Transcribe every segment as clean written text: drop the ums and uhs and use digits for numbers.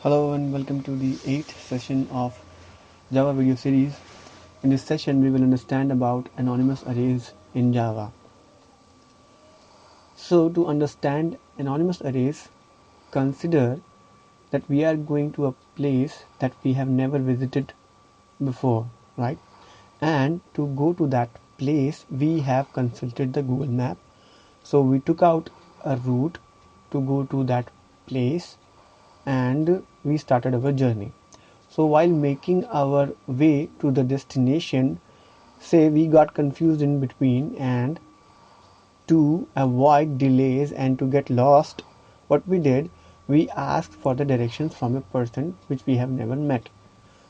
Hello and welcome to the 8th session of Java video series. In this session we will understand about anonymous arrays in Java. So to understand anonymous arrays, consider that we are going to a place that we have never visited before, right? And to go to that place we have consulted the Google map. So we took out a route to go to that place and we started our journey. So while making our way to the destination, say we got confused in between, and to avoid delays and to get lost, what we did, we asked for the directions from a person which we have never met.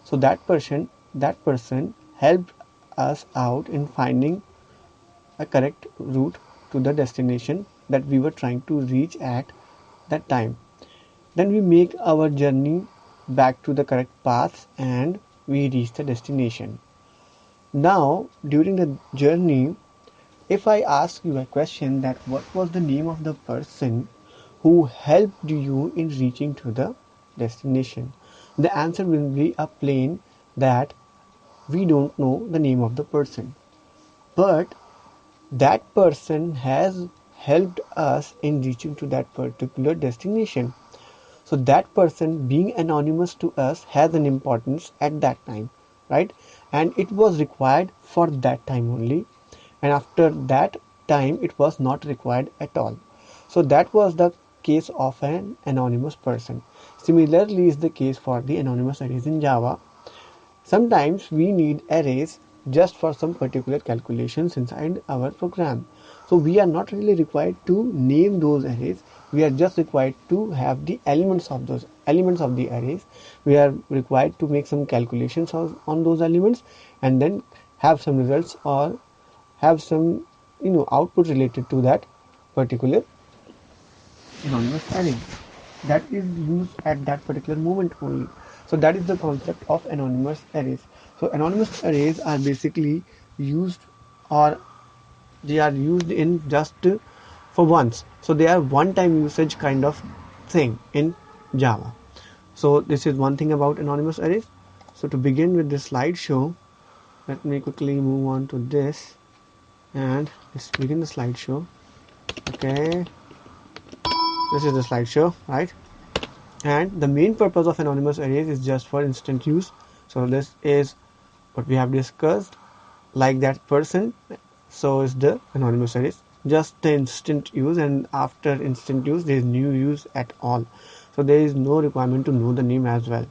So that person helped us out in finding a correct route to the destination that we were trying to reach at that time. Then we make our journey back to the correct path and we reach the destination. Now, during the journey, if I ask you a question that what was the name of the person who helped you in reaching to the destination, the answer will be a plain that we don't know the name of the person. But that person has helped us in reaching to that particular destination. So that person being anonymous to us has an importance at that time, right? And it was required for that time only, and after that time it was not required at all. So that was the case of an anonymous person. Similarly is the case for the anonymous arrays in Java. Sometimes we need arrays just for some particular calculations inside our program. So we are not really required to name those arrays. We are just required to have the elements of the arrays. We are required to make some calculations on those elements and then have some results or have some output related to that particular anonymous array that is used at that particular moment only. So that is the concept of anonymous arrays. So anonymous arrays are basically used, or they are used in just for once. So they are one-time usage kind of thing in Java. So this is one thing about anonymous arrays. So to begin with this slideshow, let me quickly move on to this and let's begin the slideshow. Okay, this is the slideshow, right? And the main purpose of anonymous arrays is just for instant use. So this is what we have discussed, like that person. So is the anonymous arrays, just the instant use, and after instant use there is no use at all. So there is no requirement to know the name as well.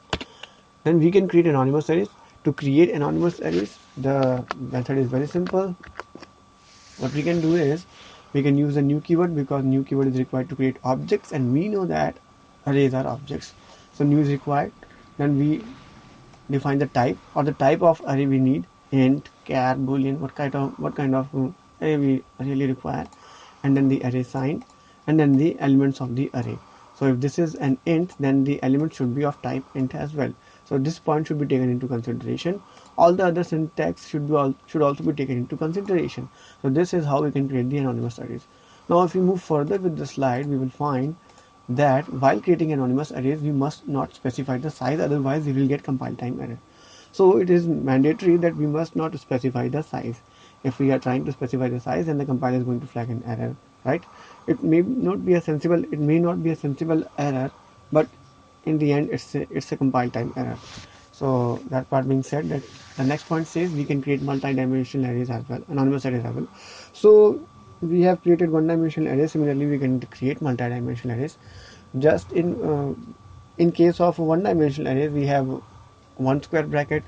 Then we can create anonymous arrays. To create anonymous arrays, the method is very simple. What we can do is we can use a new keyword, because new keyword is required to create objects, and we know that arrays are objects. So new is required. Then we define the type, or the type of array we need, int, char, boolean, what kind of array we really require, and then the array sign, and then the elements of the array. So if this is an int, then the element should be of type int as well. So this point should be taken into consideration. All the other syntax should also be taken into consideration. So this is how we can create the anonymous arrays. Now if we move further with the slide, we will find that while creating anonymous arrays we must not specify the size, otherwise we will get compile time error. So it is mandatory that we must not specify the size. If we are trying to specify the size, then the compiler is going to flag an error, right? It may not be a sensible error, but in the end it's a compile time error. So that part being said, that the next point says we can create multi-dimensional arrays as well, anonymous arrays as well. So we have created one-dimensional arrays. Similarly, we can create multi-dimensional arrays. Just in case of one-dimensional arrays, we have one square bracket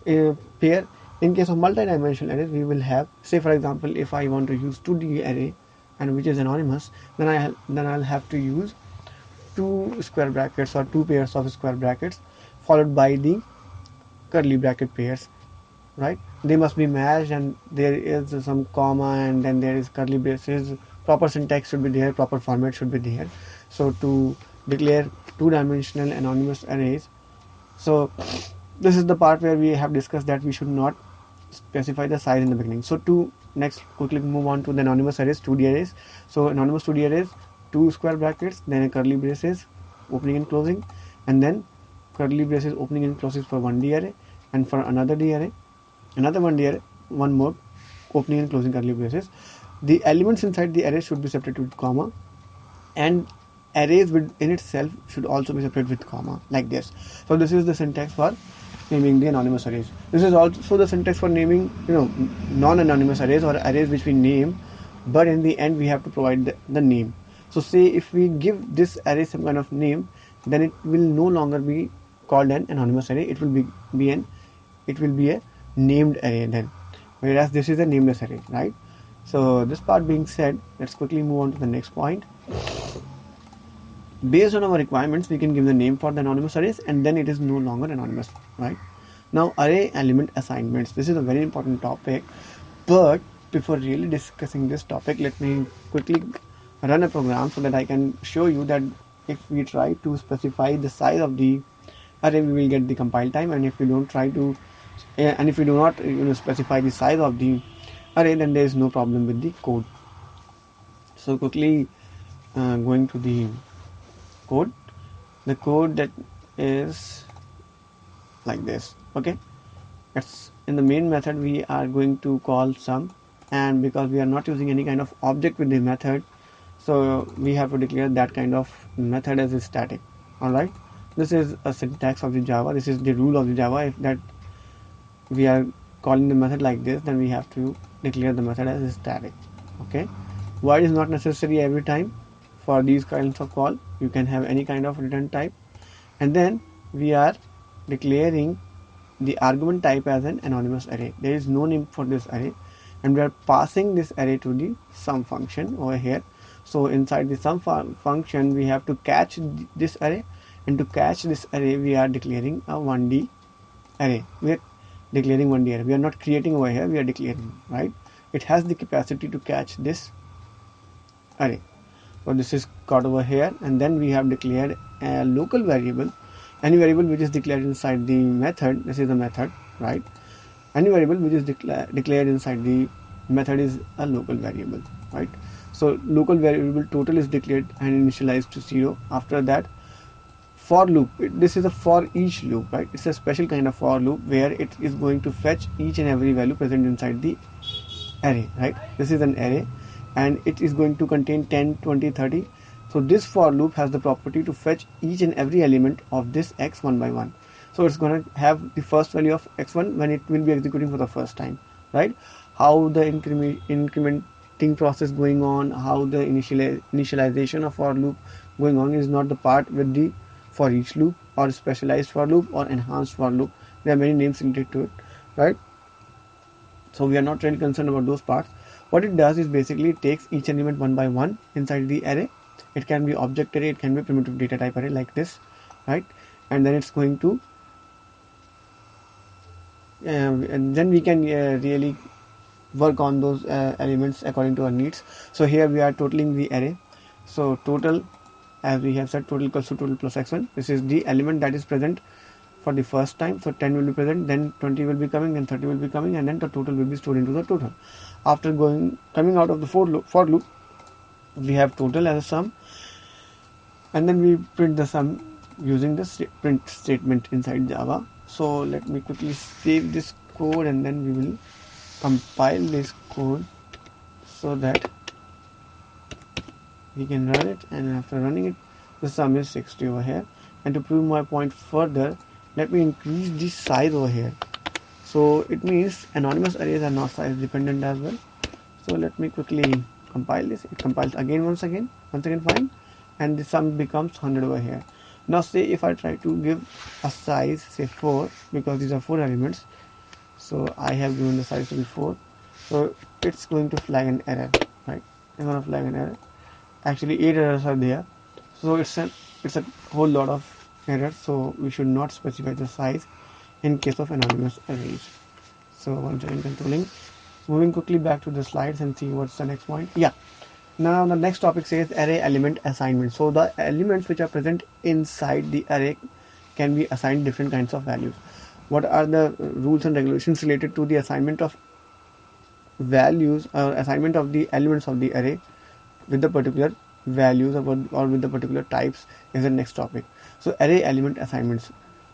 pair. In case of multi-dimensional arrays, we will have, say for example, if I want to use 2D array and which is anonymous, then I'll have to use two square brackets or two pairs of square brackets followed by the curly bracket pairs, right? They must be matched, and there is some comma, and then there is curly braces. Proper syntax should be there, proper format should be there. So to declare two-dimensional anonymous arrays, so this is the part where we have discussed that we should not specify the size in the beginning. So to next quickly move on to the anonymous arrays, 2D arrays. So anonymous 2D arrays, two square brackets, then a curly braces, opening and closing, and then curly braces opening and closes for one D array, and for another D array, another one D array, one more opening and closing curly braces. The elements inside the array should be separated with comma, and arrays within itself should also be separated with comma, like this. So this is the syntax for naming the anonymous arrays. This is also the syntax for naming, non-anonymous arrays, or arrays which we name, but in the end we have to provide the name. So say if we give this array some kind of name, then it will no longer be called an anonymous array. It will be a named array then, whereas this is a nameless array, right? So this part being said, let's quickly move on to the next point. Based on our requirements, we can give the name for the anonymous arrays, and then it is no longer anonymous, right? Now, array element assignments. This is a very important topic, but before really discussing this topic, let me quickly run a program so that I can show you that if we try to specify the size of the array, we will get the compile time, and if we don't try to, and if we do not specify the size of the array, then there is no problem with the code. So quickly going to the code. The code that is like this. Okay, it's in the main method we are going to call sum, and because we are not using any kind of object with the method, so we have to declare that kind of method as a static. Alright, this is a syntax of the Java. This is the rule of the Java. If that we are calling the method like this, then we have to declare the method as a static. Okay, void is not necessary every time for these kinds of call. You can have any kind of return type, and then we are declaring the argument type as an anonymous array. There is no name for this array, and we are passing this array to the sum function over here. So inside the sum function we have to catch this array, and to catch this array we are declaring a 1D array. We are declaring 1D array. We are not creating over here, we are declaring, right? It has the capacity to catch this array. So this is caught over here, and then we have declared a local variable. Any variable which is declared inside the method, this is the method, right? Any variable which is declared inside the method is a local variable, right? So local variable total is declared and initialized to 0. After that, for loop, this is a for each loop, right? It's a special kind of for loop where it is going to fetch each and every value present inside the array, right? This is an array, and it is going to contain 10, 20, 30. So this for loop has the property to fetch each and every element of this x one by one. So it's going to have the first value of x1 when it will be executing for the first time, right? How the incrementing process going on, how the initialization of for loop going on is not the part with the for each loop or specialized for loop or enhanced for loop. There are many names related to it, right? So we are not really concerned about those parts. What it does is basically it takes each element one by one inside the array. It can be object array, it can be primitive data type array like this, right? And then it's going to and then we can really work on those elements according to our needs. So here we are totaling the array. So total, as we have said, total equals to total plus x1. This is the element that is present for the first time. So 10 will be present, then 20 will be coming, then 30 will be coming, and then the total will be stored into the total. After coming out of the for loop, we have total as a sum, and then we print the sum using the print statement inside Java. So let me quickly save this code, and then we will compile this code so that we can run it. And after running it, the sum is 60 over here. And to prove my point further, let me increase the size over here. So it means anonymous arrays are not size dependent as well. So let me quickly compile this. It compiles again once again fine, and the sum becomes 100 over here. Now say if I try to give a size, say 4, because these are 4 elements, so I have given the size to be 4, so it's going to flag an error, right? It's going to flag an error. Actually 8 errors are there, so it's a whole lot of errors. So we should not specify the size in case of anonymous arrays. So once again controlling, moving quickly back to the slides and see what's the next point. Yeah, now the next topic says array element assignment. So the elements which are present inside the array can be assigned different kinds of values. What are the rules and regulations related to the assignment of values or assignment of the elements of the array with the particular values or with the particular types is the next topic. So array element assignments.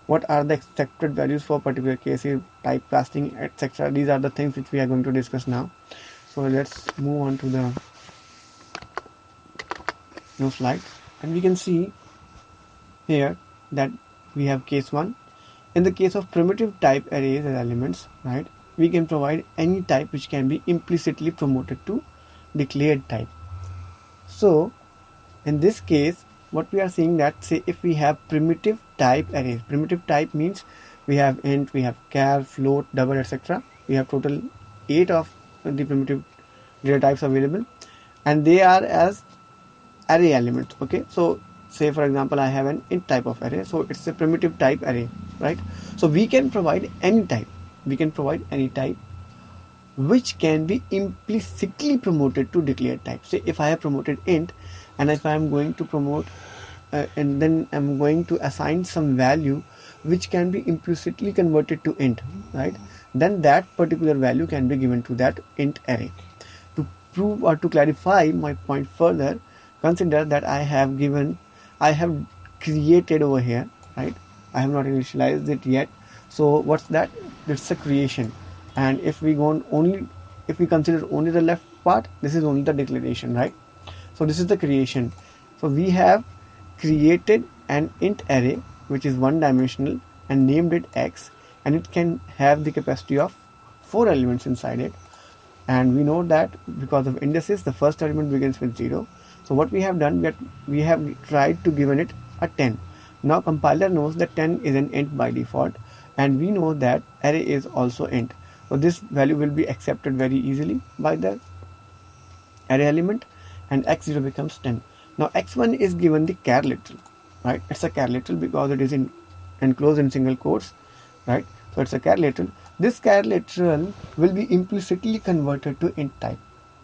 What are the accepted values for particular cases, type casting, etc. These are the things which we are going to discuss now. So let's move on to the new slide, and we can see here that we have case 1. In the case of primitive type arrays as elements, right, we can provide any type which can be implicitly promoted to declared type. So in this case, what we are seeing that, say if we have primitive type arrays, primitive type means we have int, we have char, float, double, etc. We have total 8 of the primitive data types available, and they are as array elements. Okay, so say for example I have an int type of array, so it's a primitive type array, right? So we can provide any type, which can be implicitly promoted to declared type. Say if I have promoted int, and if I am going to promote and then I'm going to assign some value which can be implicitly converted to int, right, then that particular value can be given to that int array. To prove or to clarify my point further, consider that I have created over here, right? I have not initialized it yet. So what's that? It's a creation. And if we consider only the left part, this is only the declaration, right? So this is the creation. So we have created an int array which is one dimensional and named it x, and it can have the capacity of 4 elements inside it. And we know that because of indices, the first element begins with 0. So what we have done, we have tried to given it a 10. Now compiler knows that 10 is an int by default, and we know that array is also int. So this value will be accepted very easily by the array element, and x0 becomes 10. Now x1 is given the char literal, right? It's a char literal because it is enclosed in single quotes, right? So it's a char literal. This char literal will be implicitly converted to int type.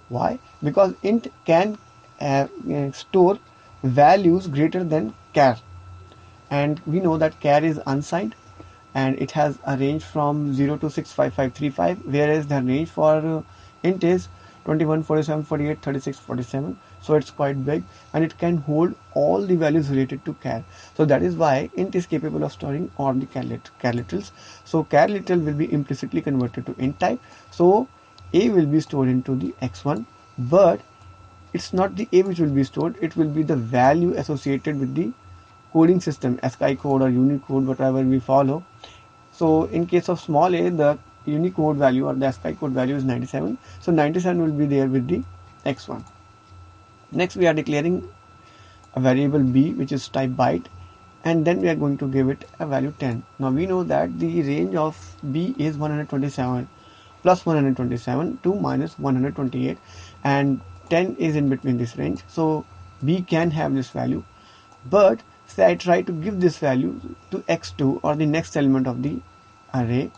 Why? Because int can store values greater than char, and we know that char is unsigned and it has a range from 0 to 65535, whereas the range for int is 21, 47, 48, 36, 47. So it's quite big, and it can hold all the values related to char. So that is why int is capable of storing all the char literals. So char literal will be implicitly converted to int type. So a will be stored into the x1, but it's not the a which will be stored, it will be the value associated with the coding system, ASCII code or Unicode, whatever we follow. So in case of small a, the Unicode value or the ASCII code value is 97. So 97 will be there with the x1. Next we are declaring a variable b which is type byte, and then we are going to give it a value 10. Now we know that the range of b is 127 plus 127 to minus 128, and 10 is in between this range, so b can have this value. But say I try to give this value to x2 or the next element of the array,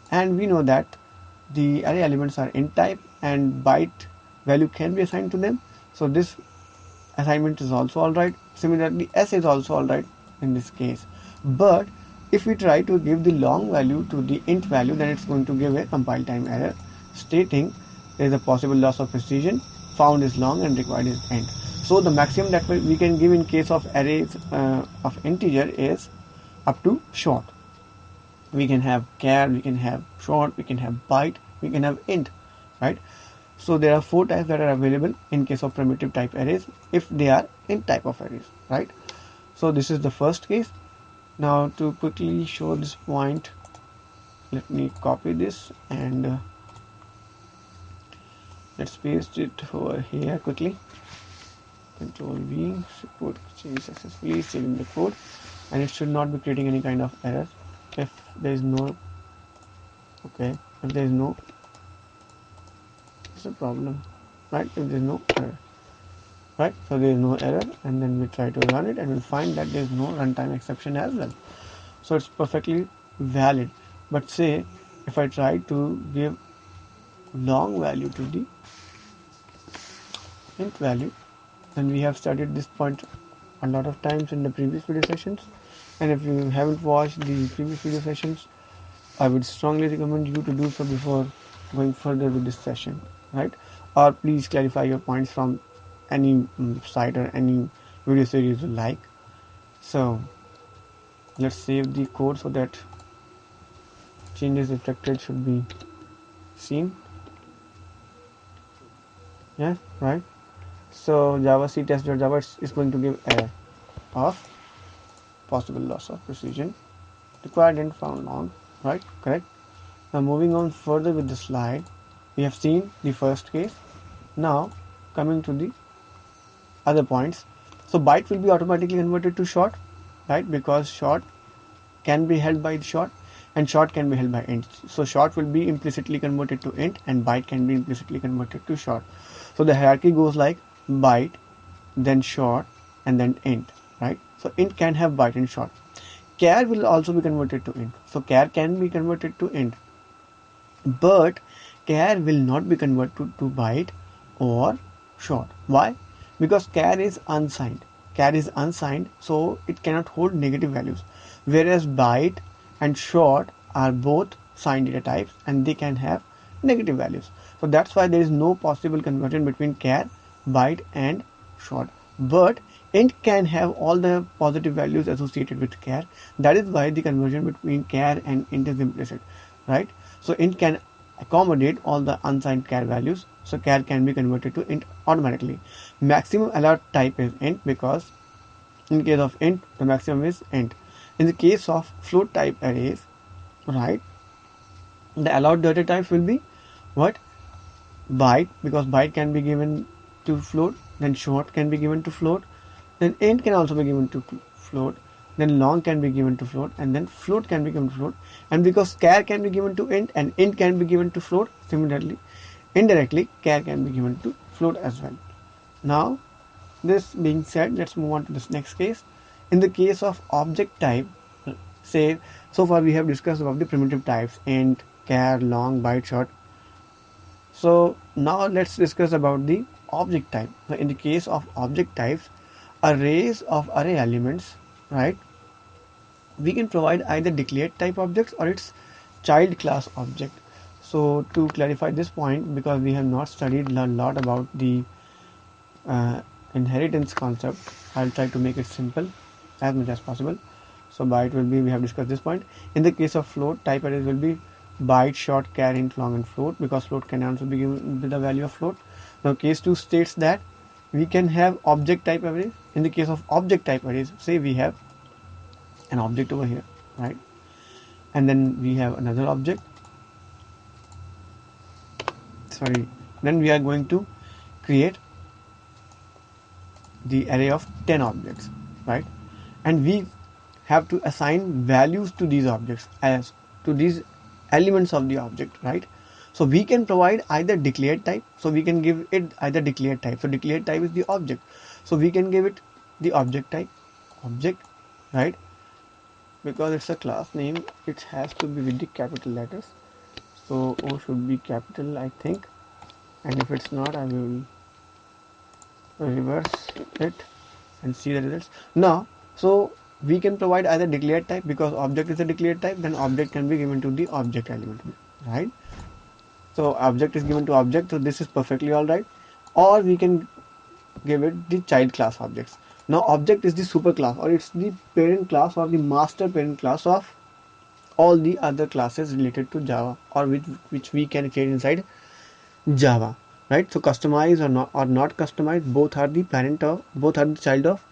and we know that the array elements are int type and byte value can be assigned to them. So this assignment is also alright. Similarly, s is also alright in this case. But if we try to give the long value to the int value, then it's going to give a compile time error stating there is a possible loss of precision, found is long and required is end. So the maximum that we can give in case of arrays of integer is up to short. We can have char, we can have short, we can have byte, we can have int, right? So there are 4 types that are available in case of primitive type arrays if they are int type of arrays, right? So this is the first case. Now to quickly show this point, let me copy this and let's paste it over here quickly. Control V, code change successfully, saving the code, and it should not be creating any kind of error if there is no, okay, if there is no, it's a problem, right? If there is no error, right? So there is no error, and then we try to run it and we'll find that there is no runtime exception as well. So it's perfectly valid. But say if I try to give long value to the int value, then we have studied this point a lot of times in the previous video sessions, and if you haven't watched the previous video sessions, I would strongly recommend you to do so before going further with this session, right? Or please clarify your points from any site or any video series you like. So Let's save the code so that changes reflected should be seen. Yeah, right. So Java C test.java is going to give error of possible loss of precision, required and found on, right? Correct. Now moving on further with the slide, we have seen the first case. Now coming to the other points. So byte will be automatically converted to short, right? Because short can be held by short and short can be held by int. So short will be implicitly converted to int and byte can be implicitly converted to short. So the hierarchy goes like byte, then short, and then int, right? So int can have byte and short. Char will also be converted to int. So char can be converted to int, but char will not be converted to byte or short. Why? Because char is unsigned. Char is unsigned, so it cannot hold negative values. Whereas byte and short are both signed data types and they can have negative values. So that's why there is no possible conversion between char, byte and short. But int can have all the positive values associated with char. That is why the conversion between char and int is implicit, right? So int can accommodate all the unsigned char values. So char can be converted to int automatically. Maximum allowed type is int because in case of int, the maximum is int. In the case of float type arrays, right, the allowed data types will be what? Byte, because byte can be given to float, then short can be given to float, then int can also be given to float, then long can be given to float, and then float can be given to float. And because char can be given to int and int can be given to float, similarly, indirectly, char can be given to float as well. Now, this being said, let's move on to this next case. In the case of object type, say, so far we have discussed about the primitive types, int, char, long, byte, short. So now let's discuss about the object type. So in the case of object types, arrays of array elements, right, we can provide either declared type objects or its child class object. So to clarify this point, because we have not studied a lot about the inheritance concept, I'll try to make it simple as much as possible. So byte will be, we have discussed this point. In the case of float, type arrays will be byte, short, char, int, long, and float, because float can also be given with the value of float. Now case 2 states that we can have object type arrays. In the case of object type arrays, say we have an object over here, right, and then we have another object, then we are going to create the array of 10 objects, right, and we have to assign values to these objects as to these elements of the object, right? So we can provide either declared type, so we can give it either declared type. So declared type is the object, so we can give it the object type, object, right, because it's a class name, it has to be with the capital letters. So O should be capital, I think, and if it's not, I will reverse it and see the results. Now, so we can provide either declared type, because object is a declared type, then object can be given to the object element, right? So object is given to object, so this is perfectly alright. Or we can give it the child class objects. Now object is the super class, or it's the parent class or the master parent class of all the other classes related to Java, or which we can create inside Java, right? So customize or not customize, both are the child of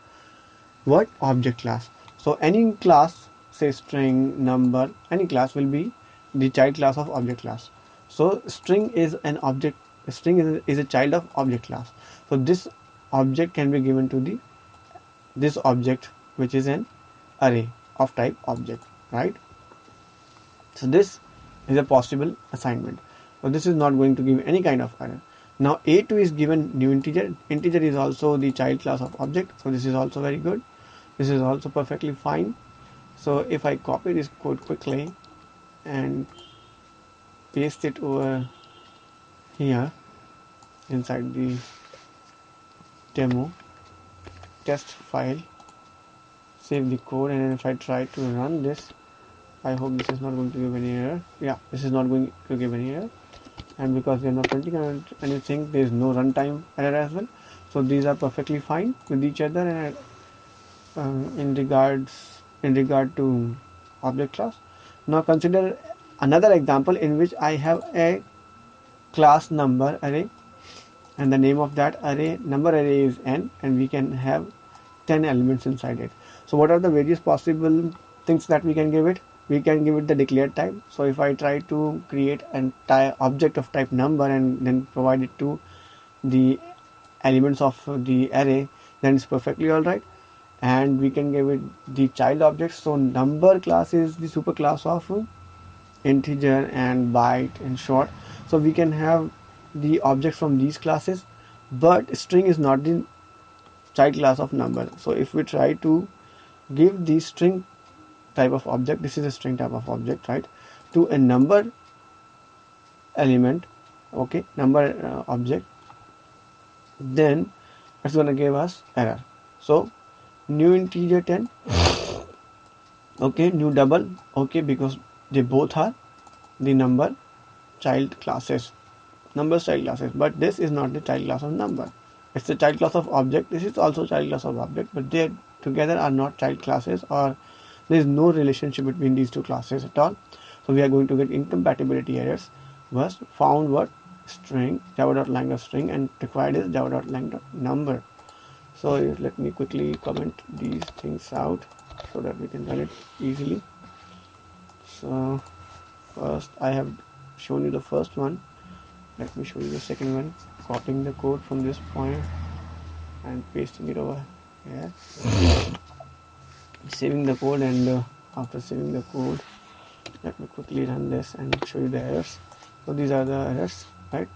what? Object class. So any class, say string, number, any class will be the child class of object class. So string is an object, string is a child of object class. So this object can be given to this object, which is an array of type object, right? So this is a possible assignment. So this is not going to give any kind of error. Now A2 is given new integer. Integer is also the child class of object, so this is also very good. This is also perfectly fine. So if I copy this code quickly and paste it over here inside the demo test file, save the code, and if I try to run this, I hope this is not going to give any error. Yeah, this is not going to give any error, and because we are not printing anything, there is no runtime error as well. So these are perfectly fine with each other, and in regards in regard to object class. Now consider another example in which I have a class number array, and the name of that array, number array, is n, and we can have 10 elements inside it. So what are the various possible things that we can give it? We can give it the declared type. So if I try to create an object of type number and then provide it to the elements of the array, then it's perfectly alright. And we can give it the child objects. So number class is the superclass of integer and byte in short. So we can have the objects from these classes, but string is not the child class of number. So if we try to give the string type of object, this is a string type of object, right, to a number element, okay, number object, then it's gonna give us error. So new integer 10, okay, new double, okay, because they both are the number child classes, number child classes, but this is not the child class of number. It's the child class of object. This is also child class of object, but they together are not child classes, or there is no relationship between these two classes at all. So we are going to get incompatibility errors. Was found what? String java.lang of string, and required is java.lang number. So let me quickly comment these things out so that we can run it easily. So first I have shown you the first one. Let me show you the second one. Copying the code from this point and pasting it over here. Saving the code, and after saving the code, let me quickly run this and show you the errors. So these are the errors, right?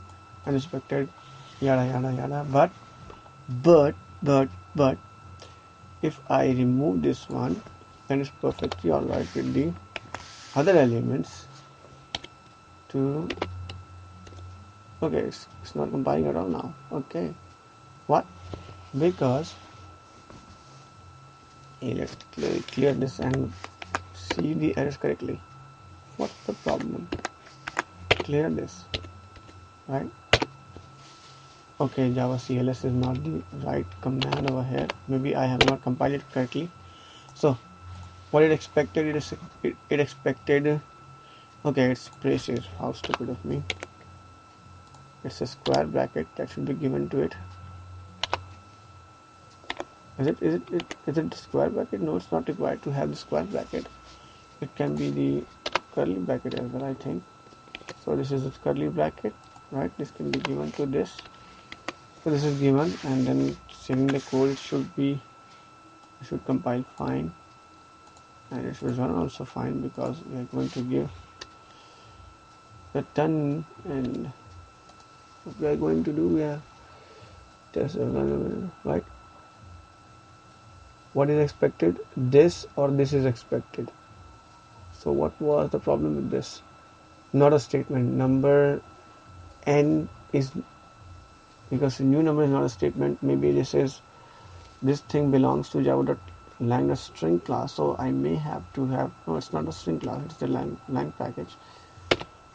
Unexpected, yada yada yada. But if I remove this one, then it's perfectly alright with the other elements to. Okay, it's not compiling at all now. Okay, what? Because let's clear this and see the errors correctly. What's the problem? Clear this, right? Okay, Java CLS is not the right command over here. Maybe I have not compiled it correctly. So what it expected, it expected. Okay, it's braces. How stupid of me. It's a square bracket that should be given to it. Is it square bracket? No, it's not required to have the square bracket. It can be the curly bracket as well, I think. So this is the curly bracket, right? This can be given to this. So this is given, and then saving the code should compile fine, and it should run also fine, because we are going to give the ton, and what we are going to do, we are test right. What is expected? This or this is expected. So what was the problem with this? Not a statement. Number n is, because the new number is not a statement. Maybe this thing belongs to java.lang string class. So I may have to have, no, it's not a string class. It's the lang package.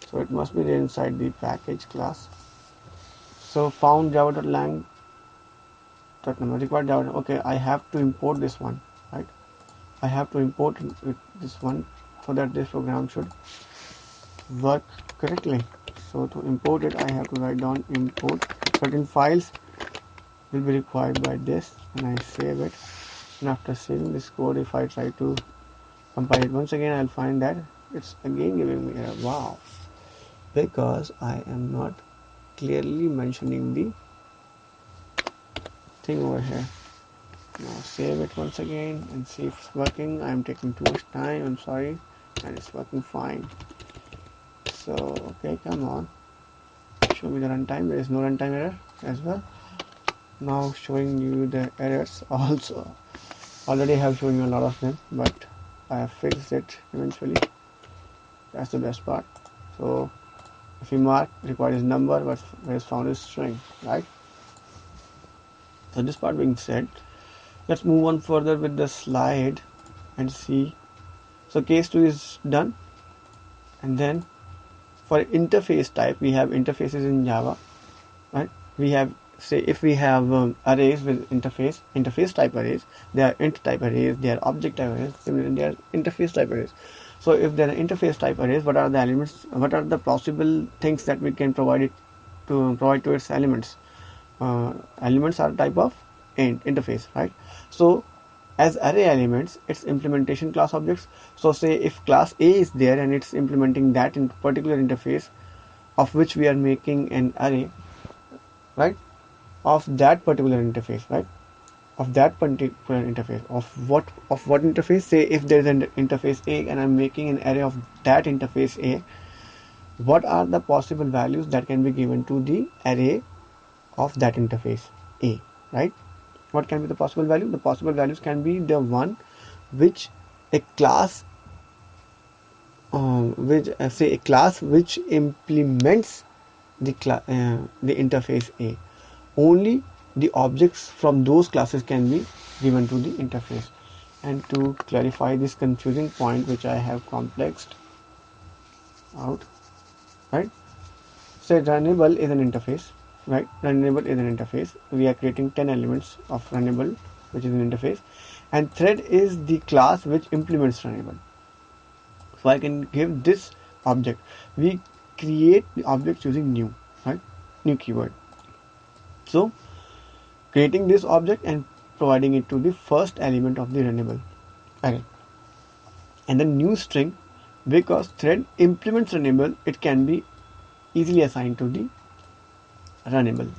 So it must be there inside the package class. So found java.lang number required java. Okay, I have to import this one, right? I have to import this one so that this program should work correctly. So to import it, I have to write down import. Certain files will be required by this, and I save it. And after saving this code, if I try to compile it once again, I'll find that it's again giving me error. Wow, because I am not clearly mentioning the thing over here. Now save it once again and see if it's working. I'm taking too much time, I'm sorry, and it's working fine. So okay, come on, show me the runtime. There is no runtime error as well. Now showing you the errors also. Already have shown you a lot of them, but I have fixed it eventually. That's the best part. So if you mark required is number, but where is found is string, right? So this part being said, let's move on further with the slide and see. So case 2 is done, and then for interface type, we have interfaces in Java, right? We have say if we have arrays with interface type arrays, they are int type arrays, they are object type arrays, similarly they are interface type arrays. So if they are interface type arrays, what are the elements, what are the possible things that we can provide to its elements? Elements are type of interface, right? So as array elements, its implementation class objects. So say if class A is there and it's implementing that in particular interface of which we are making an array, right, of that particular interface, right, of that particular interface, of what interface. Say if there is an interface A and I'm making an array of that interface A, what are the possible values that can be given to the array of that interface A, right? What can be the possible value? The possible values can be the one which a class say a class which implements the interface A. Only the objects from those classes can be given to the interface. And to clarify this confusing point which I have complexed out, right? Say runnable is an interface, right? Runnable is an interface. We are creating 10 elements of runnable, which is an interface, and thread is the class which implements runnable. So I can give this object. We create the object using new, right? New keyword. So creating this object and providing it to the first element of the runnable array, and then new string, because thread implements runnable, it can be easily assigned to the runnable.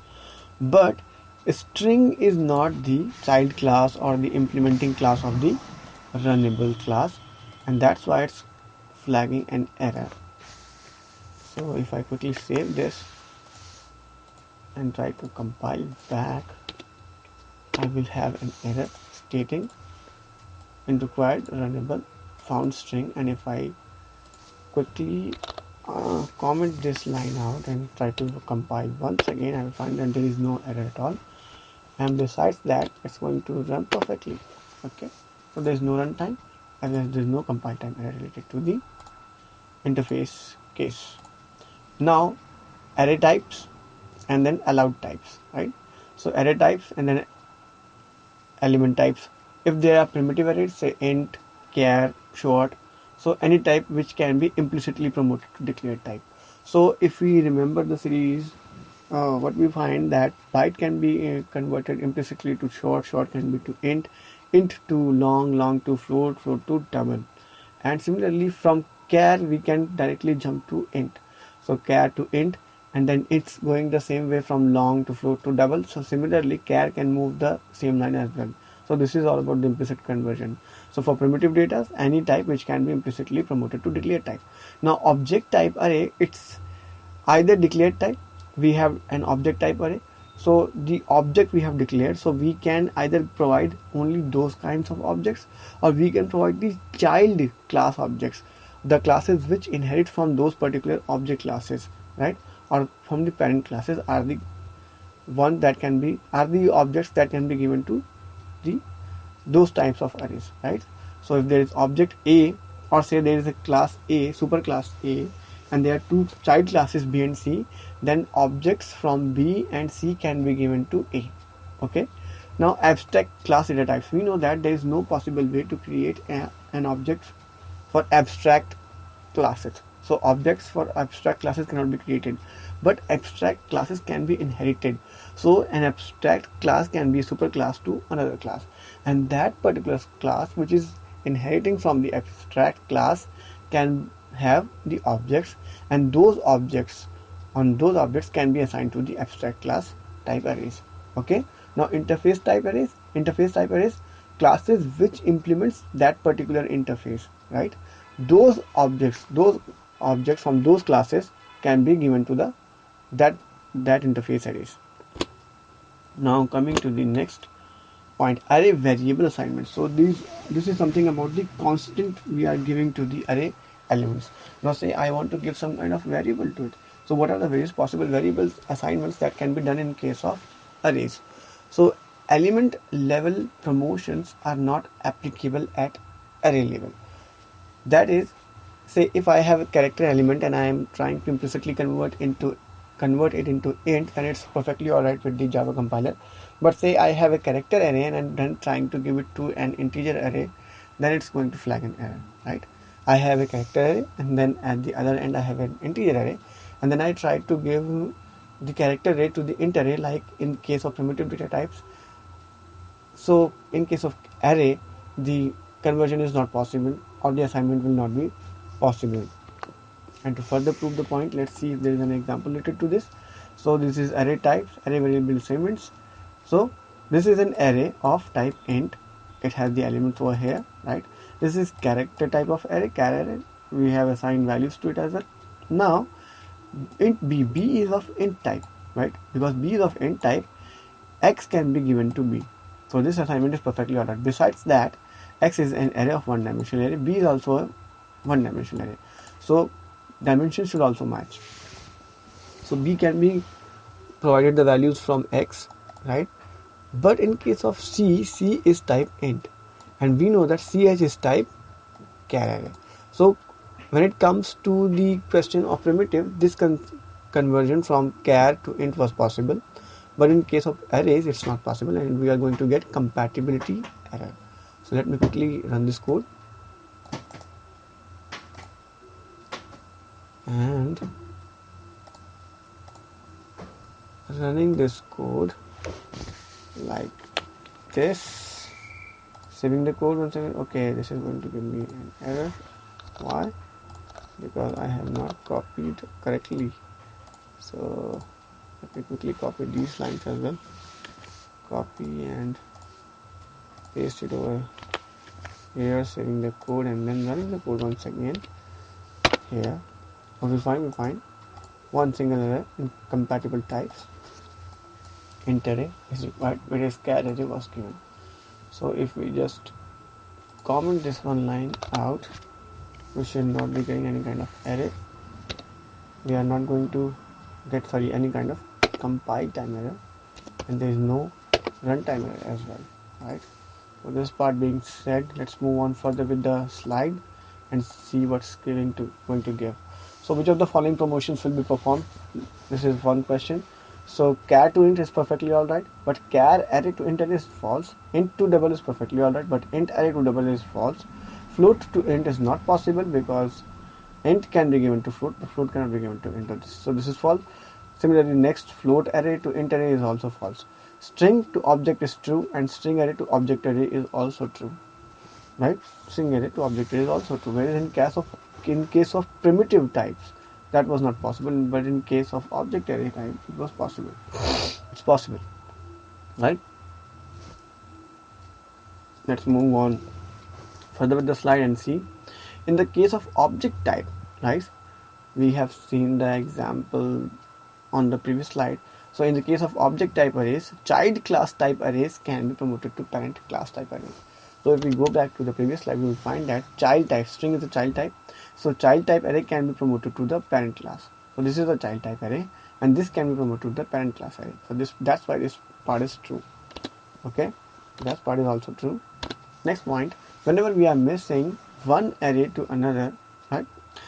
But string is not the child class or the implementing class of the runnable class, and that's why it's flagging an error. So if I quickly save this and try to compile back, I will have an error stating in required runnable found string. And if I quickly comment this line out and try to compile once again, I will find that there is no error at all, and besides that it's going to run perfectly. Okay, so there is no runtime and there is no compile time error related to the interface case. Now array types and then allowed types, right? So array types and then element types. If there are primitive arrays, say int, char, short, so any type which can be implicitly promoted to declared type. So if we remember the series, what we find that byte can be converted implicitly to short, short can be to int, int to long, long to float, float to double, and similarly from char we can directly jump to int. So char to int, and then it's going the same way from long to float to double. So similarly char can move the same line as well. So this is all about the implicit conversion. So for primitive data, any type which can be implicitly promoted to declared type. Now object type array, it's either declared type, we have an object type array, so the object we have declared, so we can either provide only those kinds of objects, or we can provide the child class objects, the classes which inherit from those particular object classes, right, or from the parent classes are the one that can be, are the objects that can be given to the those types of arrays, right? So if there is object A, or say there is a class A, super class A, and there are two child classes B and C, then objects from B and C can be given to A. Okay, now abstract class data types, we know that there is no possible way to create an object for abstract classes. So objects for abstract classes cannot be created, but abstract classes can be inherited. So an abstract class can be a super class to another class, and that particular class which is inheriting from the abstract class can have the objects, and those objects can be assigned to the abstract class type arrays. Okay, now interface type arrays, classes which implements that particular interface, right? Those objects from those classes can be given to the that interface arrays. Now coming to the next point, array variable assignment. So this is something about the constant we are giving to the array elements. Now say I want to give some kind of variable to it. So what are the various possible variables assignments that can be done in case of arrays? So element level promotions are not applicable at array level. That is, say if I have a character element and I am trying to implicitly convert into convert it into int, then it's perfectly alright with the Java compiler. But say I have a character array and I'm then trying to give it to an integer array, then it's going to flag an error, right? I have a character array and then at the other end I have an integer array, and then I try to give the character array to the int array, like in case of primitive data types. So in case of array, the conversion is not possible, or the assignment will not be possible. And to further prove the point, let's see if there is an example related to this. So this is array types, array variable segments. So this is an array of type int. It has the elements over here, right? This is character type of array, char array. We have assigned values to it as well. Now int b is of int type, right? Because b is of int type, x can be given to b. So this assignment is perfectly alright. Besides that, x is an array of one-dimensional array, b is also a one-dimensional array. So dimensions should also match. So b can be provided the values from x, right? But in case of c is type int, and we know that ch is type char array. So when it comes to the question of primitive, this conversion from char to int was possible, but in case of arrays it's not possible, and we are going to get compatibility error. So let me quickly run this code, and running this code like this, saving the code once again. Okay, this is going to give me an error. Why? Because I have not copied correctly. So let me quickly copy these lines as well, copy and paste it over here, saving the code and then running the code once again here. Okay, fine, we find one single error, incompatible types, int array is required, whereas char array was given. So if we just comment this one line out, we should not be getting any kind of error. We are not going to get any kind of compile time error, and there is no runtime error as well, right? So this part being said, let's move on further with the slide and see what's going to give. So which of the following promotions will be performed? This is one question. So char to int is perfectly alright, but char array to int array is false. Int to double is perfectly alright, but int array to double is false. Float to int is not possible because int can be given to float, but float cannot be given to int. So this is false. Similarly, next, float array to int array is also false. String to object is true, and string array to object array is also true, right? String array to object array is also true. Whereas in case of primitive types, that was not possible, but in case of object array type, it was possible. It's possible, right? Let's move on further with the slide and see. In the case of object type, right, we have seen the example on the previous slide. So in the case of object type arrays, child class type arrays can be promoted to parent class type arrays. So if we go back to the previous slide, we will find that child type, string is a child type, so child type array can be promoted to the parent class. So this is a child type array, and this can be promoted to the parent class array. So that's why this part is true. Okay, that part is also true. Next point, whenever we are missing one array to another, right?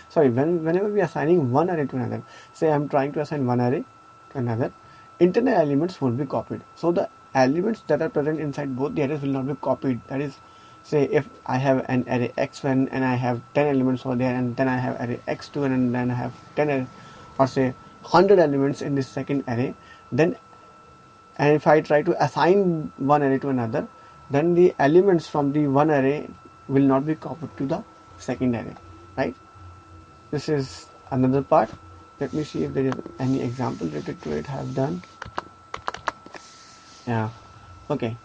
Sorry, whenever we are assigning one array to another, say I'm trying to assign one array to another, internal elements won't be copied. So the elements that are present inside both the arrays will not be copied. That is, say if I have an array x1 and I have 10 elements over there, and then I have array x2 and then I have 10 or say 100 elements in this second array, then, and if I try to assign one array to another, then the elements from the one array will not be copied to the second array, right? This is another part. Let me see if there is any example related to it I have done. Yeah, okay.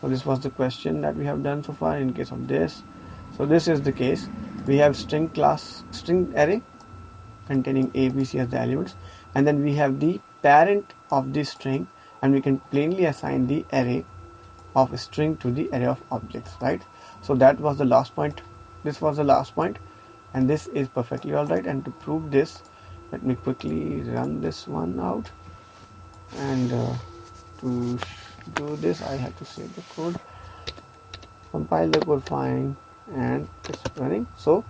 So this was the question that we have done so far in case of this. So this is the case. We have string array containing A, B, C as the elements, and then we have the parent of the string, and we can plainly assign the array of a string to the array of objects, right? So that was the last point. This was the last point, and this is perfectly alright. And to prove this, let me quickly run this one out, and to do this I have to save the code, compile the code, fine, and it's running. So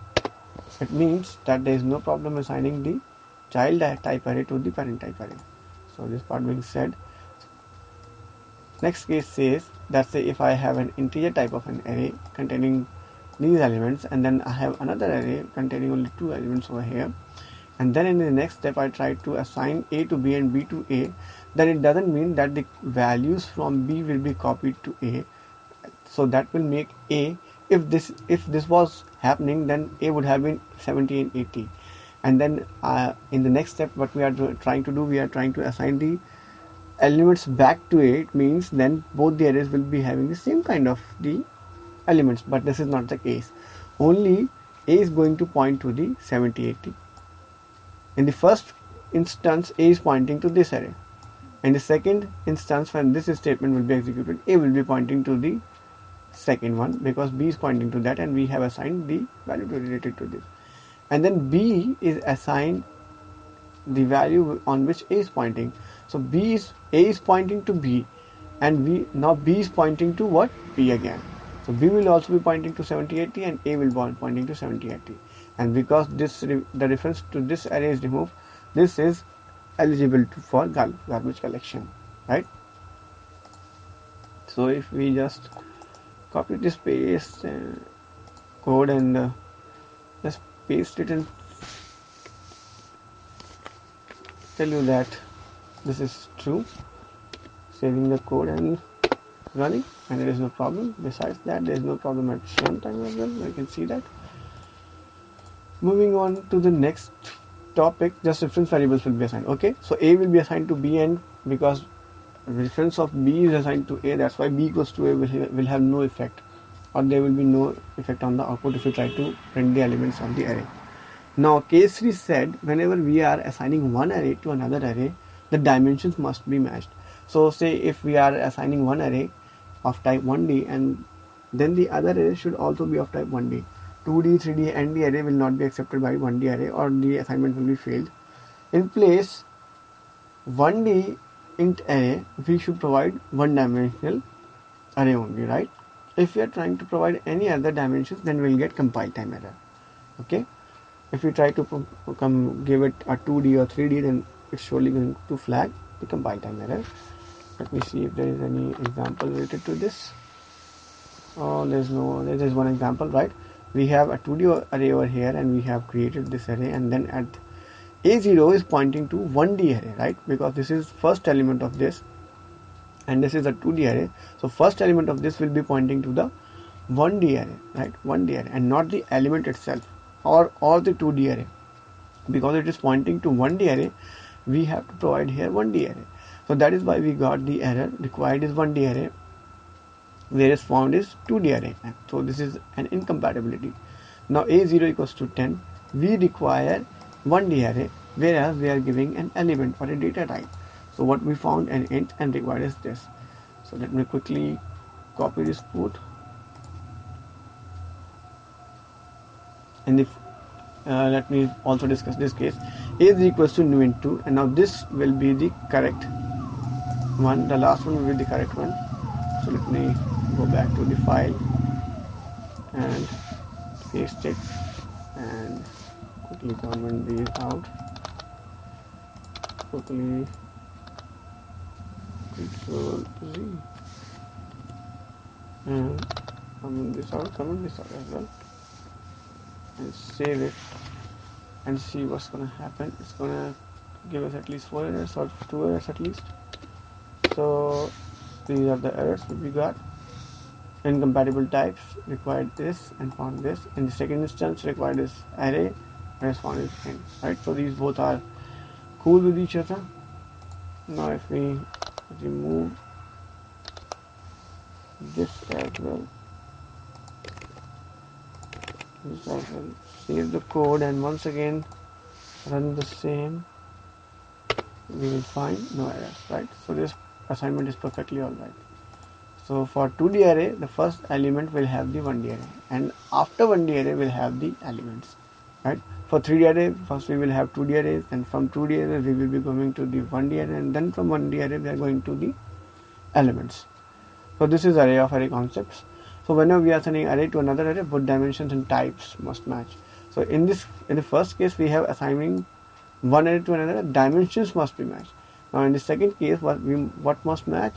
it means that there is no problem assigning the child type array to the parent type array. So this part being said, next case says that say if I have an integer type of an array containing these elements, and then I have another array containing only 2 elements over here, and then in the next step I try to assign A to B and B to A, then it doesn't mean that the values from B will be copied to A. So that will make A, if this was happening, then A would have been 70 and 80. And then in the next step, what we are trying to do, we are trying to assign the elements back to A. It means then both the arrays will be having the same kind of the elements, but this is not the case. Only A is going to point to the 70, 80. In the first instance, A is pointing to this array. In the second instance, when this statement will be executed, A will be pointing to the second one because B is pointing to that, and we have assigned the value related to this. And then B is assigned the value on which A is pointing. So A is pointing to B, and now B is pointing to what? B again. So B will also be pointing to 70, 80, and A will be pointing to 70, 80. And because the reference to this array is removed, this is eligible for garbage collection, right? So if we just copy this paste code and just paste it and tell you that this is true, saving the code and running, and there is no problem. Besides that, there is no problem at runtime as well. You can see that. Moving on to the next topic, just reference variables will be assigned. Okay, so A will be assigned to B, and because reference of B is assigned to A, that's why B equals to A will have no effect, or there will be no effect on the output if you try to print the elements of the array. Now case 3 said whenever we are assigning one array to another array, the dimensions must be matched. So say if we are assigning one array of type 1D, and then the other array should also be of type 1D. 2D, 3D and the array will not be accepted by 1D array, or the assignment will be failed. In place 1D int array, we should provide one dimensional array only, right? If we are trying to provide any other dimensions, then we will get compile time error. Okay, if we try to give it a 2D or 3D, then it's surely going to flag the compile time error. Let me see if there is any example related to this. Oh, there is one example, right? We have a 2D array over here, and we have created this array, and then at A0 is pointing to 1D array, right? Because this is first element of this, and this is a 2D array. So first element of this will be pointing to the 1D array, right? 1D array, and not the element itself or the 2D array. Because it is pointing to 1D array, we have to provide here 1D array. So that is why we got the error. Required is 1D array, whereas found is 2D array. So this is an incompatibility. Now A0 equals to 10. We require 1D array, whereas we are giving an element or a data type. So what we found an int and required is this. So let me quickly copy this code. And if let me also discuss this case. A is equals to new int 2, and now this will be the correct one. The last one will be the correct one. So let me go back to the file and paste it and quickly comment these out. Quickly Control Z and comment this out as well, and save it and see what's gonna happen. It's gonna give us at least 4 errors or 2 errors at least. So these are the errors that we got. Incompatible types, required this and found this. In the second instance, required is array, whereas found is int, right? So these both are cool with each other. Now if we remove this as well, save the code and once again run the same, we will find no errors, right? So this assignment is perfectly alright. So for 2D array, the first element will have the 1D array, and after 1D array will have the elements, right? For 3D array, first we will have 2D arrays, and from 2D array we will be going to the 1D array, and then from 1D array we are going to the elements. So this is array of array concepts. So whenever we are sending array to another array, both dimensions and types must match. So in the first case, we have assigning one array to another, dimensions must be matched. Now in the second case, what must match?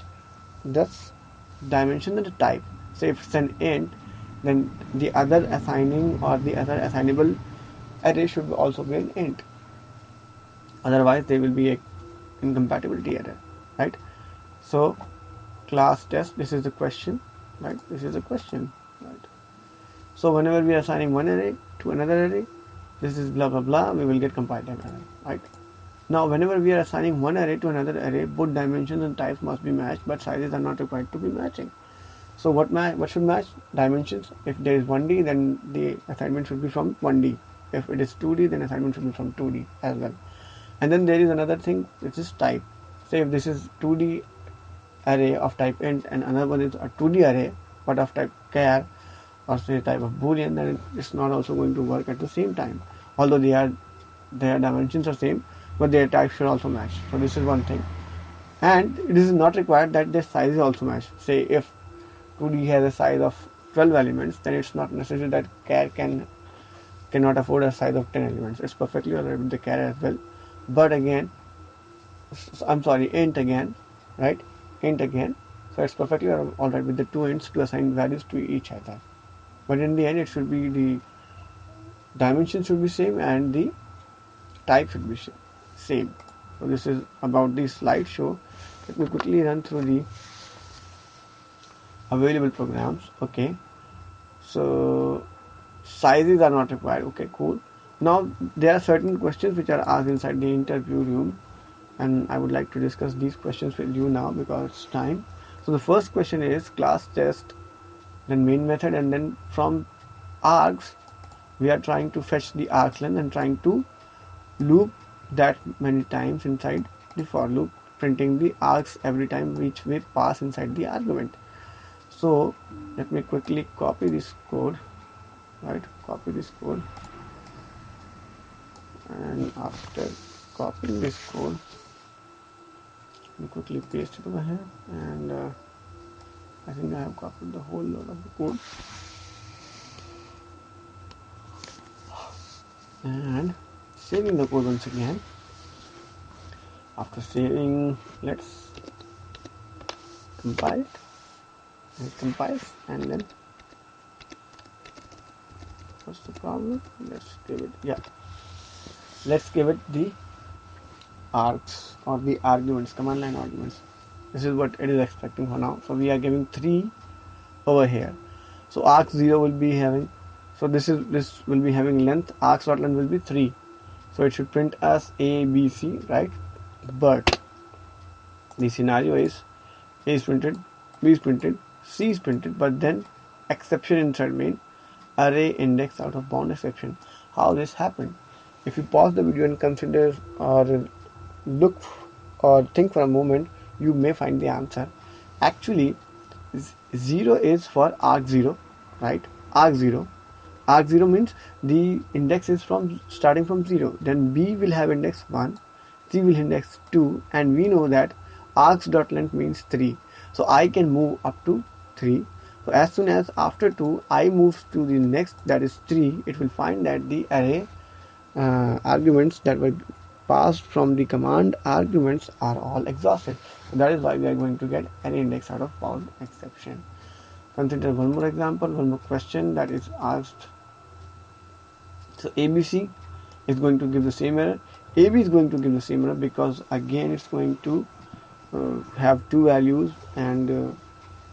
Just dimension and the type. So if it's an int, then the other assigning or the other assignable array should also be an int. Otherwise, there will be a incompatibility error, right? So class test. This is the question, right? This is the question, right? So whenever we are assigning one array to another array, this is blah blah blah. We will get compiled error, right? Now, whenever we are assigning one array to another array, both dimensions and types must be matched, but sizes are not required to be matching. So what should match? Dimensions. If there is 1D, then the assignment should be from 1D. If it is 2D, then assignment should be from 2D as well. And then there is another thing, which is type. Say if this is 2D array of type int and another one is a 2D array but of type char or say type of boolean, then it's not also going to work at the same time. Although their dimensions are same, but their type should also match. So this is one thing. And it is not required that their size is also match. Say if 2D has a size of 12 elements, then it's not necessary that char cannot afford a size of 10 elements. It's perfectly alright with the char as well. But again, int again, right? Int again. So it's perfectly alright with the two ints to assign values to each other. But in the end, it should be the dimension should be same and the type should be same. So this is about the slideshow. Let me quickly run through the available programs. Okay, so sizes are not required. Okay, cool. Now there are certain questions which are asked inside the interview room, and I would like to discuss these questions with you now because it's time. So the first question is class test, then main method, and then from args we are trying to fetch the args length and trying to loop that many times inside the for loop, printing the args every time which we pass inside the argument. So let me quickly copy this code, right? Copy this code, and after copying this code, let me quickly paste it over here, and I think I have copied the whole lot of the code. And saving the code once again. After saving, let's compile it. It compiles, and then what's the problem? Let's give it the args or the arguments, command line arguments. This is what it is expecting for now. So we are giving 3 over here. So args0 will be having, so this will be having length, args.length will be 3. So it should print as A, B, C, right? But the scenario is A is printed, B is printed, C is printed, but then exception inside main, array index out of bound exception. How this happened? If you pause the video and consider or look or think for a moment, you may find the answer. Actually, 0 is for arg0, right? Arg0 means the index is starting from 0. Then B will have index 1, C will index 2, and we know that args.length means 3. So I can move up to 3. So as soon as after 2 I moves to the next, that is 3, it will find that the array arguments that were passed from the command arguments are all exhausted. So that is why we are going to get array index out of bound exception. Consider one more example, one more question that is asked. So ABC is going to give the same error. AB is going to give the same error because again it's going to have two values and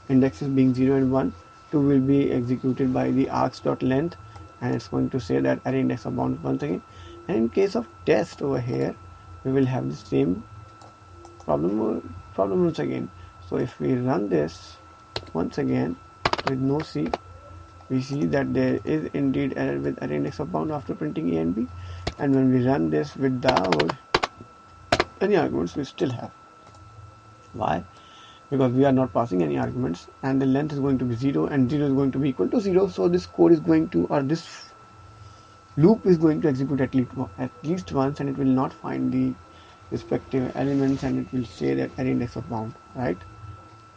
indexes being 0 and 1. 2 will be executed by the args.length, and it's going to say that array index of bound once again. And in case of test over here, we will have the same problem once again. So if we run this once again with no C, we see that there is indeed error with array index of bound after printing A and B. And when we run this without any arguments, we still have. Why? Because we are not passing any arguments, and the length is going to be 0, and 0 is going to be equal to 0. So this code is going to, or this loop is going to execute at least once, and it will not find the respective elements, and it will say that array index of bound, right?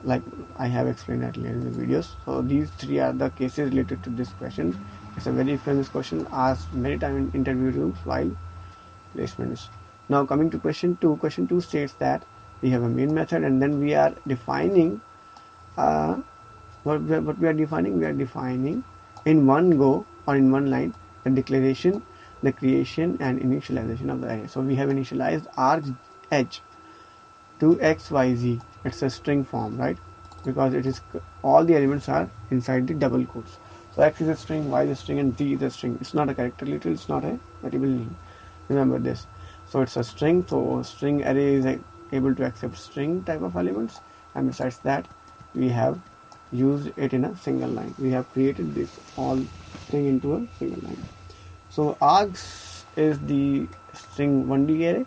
Like I have explained earlier in the videos. So these 3 are the cases related to this question. It's a very famous question asked many times in interview rooms while placements. Now coming to question 2. Question 2 states that we have a main method, and then we are defining what we are defining. We are defining in one go or in one line the declaration, the creation and initialization of the array. So we have initialized argh to xyz. It's a string form, right? Because it is all the elements are inside the double quotes. So x is a string, y is a string, and z is a string. It's not a character literal, it's not a variable name. Remember this. So it's a string. So string array is able to accept string type of elements, and besides that we have used it in a single line. We have created this all thing into a single line. So args is the string 1D array.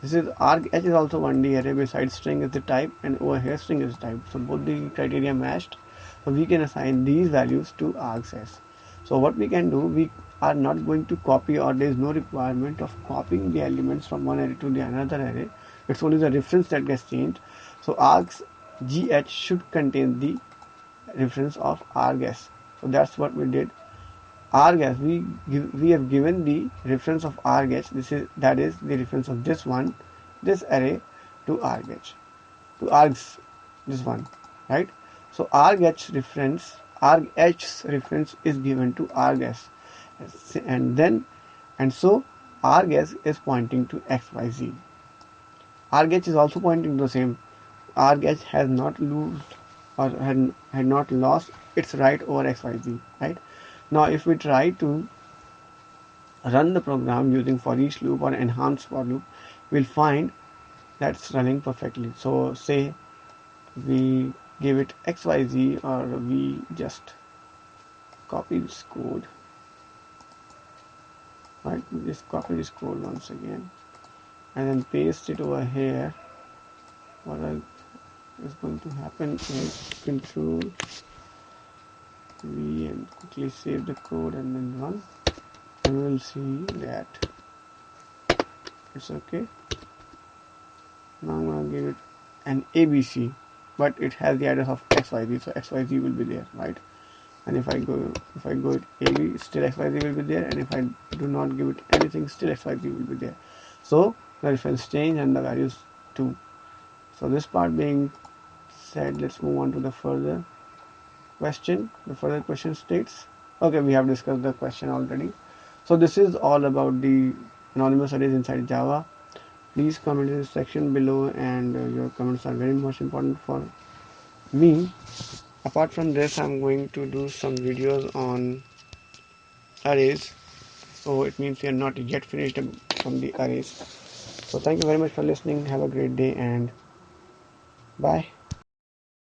This is arg h is also 1D array. Besides string is the type, and over here string is type. So both the criteria matched. So we can assign these values to args s. So what we can do, we are not going to copy, or there is no requirement of copying the elements from one array to the another array. It's only the reference that gets changed. So args gh should contain the reference of args. So that's what we did. Args, we have given the reference of args. That is the reference of this array to args, this one, right? So argh's reference is given to args, and so args is pointing to xyz. Argh is also pointing to the same. Argh has not had not lost its right over xyz, right? Now if we try to run the program using for each loop or enhanced for loop, we'll find that's running perfectly. So say we give it xyz, or we just copy this code, right? We just copy this code once again and then paste it over here. What is going to happen is Control V and quickly save the code and then run, and we will see that it's okay. Now I'm going to give it an ABC, but it has the address of xyz, so xyz will be there, right? And if I go with AB, still xyz will be there, and if I do not give it anything, still xyz will be there. So the reference change and the values too. So this part being said, let's move on to the further question. The further question states, okay, we have discussed the question already. So this is all about the anonymous arrays inside Java. Please comment in the section below, and your comments are very much important for me. Apart from this, I'm going to do some videos on arrays, so it means we are not yet finished from the arrays. So thank you very much for listening. Have a great day, and bye.